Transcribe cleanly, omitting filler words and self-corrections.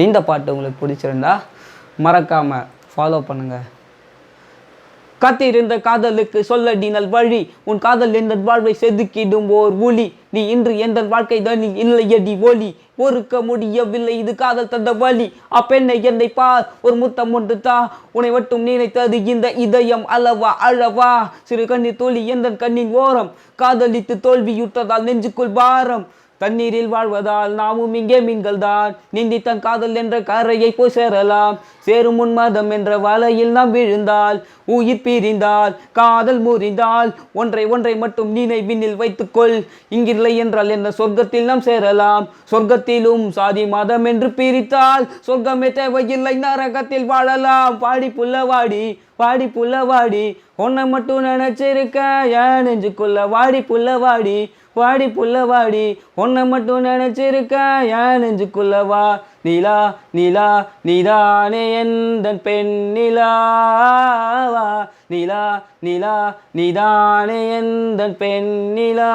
இந்த பாட்டு உங்களுக்கு பிடிச்சிருந்தா மறக்காமல் ஃபாலோ பண்ணுங்கள். காத்திருந்த காதலுக்கு சொல்லடி நல் வழி, உன் காதல் எந்த வாழ்வை செதுக்கிடும் ஓர் ஒளி, நீ இன்று எந்த வாழ்க்கை தனில் இல்லையடி ஒளி, ஒருக்க முடியவில்லை இது காதல் தந்த வழி, அப்பெண்ணை என்னை பார் ஒரு முத்தம் ஒன்று தா, உன்னை மட்டும் நினைத்தது இந்த இதயம் அளவா அழவா, சிறு கண்ணீர் தோழி எந்த கண்ணின் ஓரம், காதலித்து தோல்வியுற்றதால் நெஞ்சுக்குள் பாரம், தண்ணீரில் வாழ்வதால் நாமும் இங்கே மீன்கள் தான், நீந்தி தன் காதல் என்ற கரையை போய் சேரலாம், சேரும் உன்மதம் என்ற வலையில் நாம் விழுந்தால், உயிர் பிரிந்தால் காதல் முறிந்தால், ஒன்றை ஒன்றை மட்டும் நினைவினில் வைத்துக்கொள், இங்கில்லை என்றால் என்ன சொர்க்கத்தில் நாம் சேரலாம், சொர்க்கத்திலும் சாதி மதம் என்று பிரித்தால், சொர்க்கமே தேவையில்லை நரகத்தில் வாழலாம். வாடி புள்ளவாடி வாடி புள்ளவாடி உன்னை மட்டும் நினைச்சிருக்க ஏன் நெஞ்சுக்குள்ள, வாடி புள்ளவாடி வாடி புள்ளவாடி உன்னை மட்டும் நினைச்சிருக்க ஏன் நெஞ்சுக்குள்ளவா, நிலா நிலா நீதானே எந்தன் பெண் நிலாவா, நிலா நிலா நீதானே எந்தன் பெண் நிலா.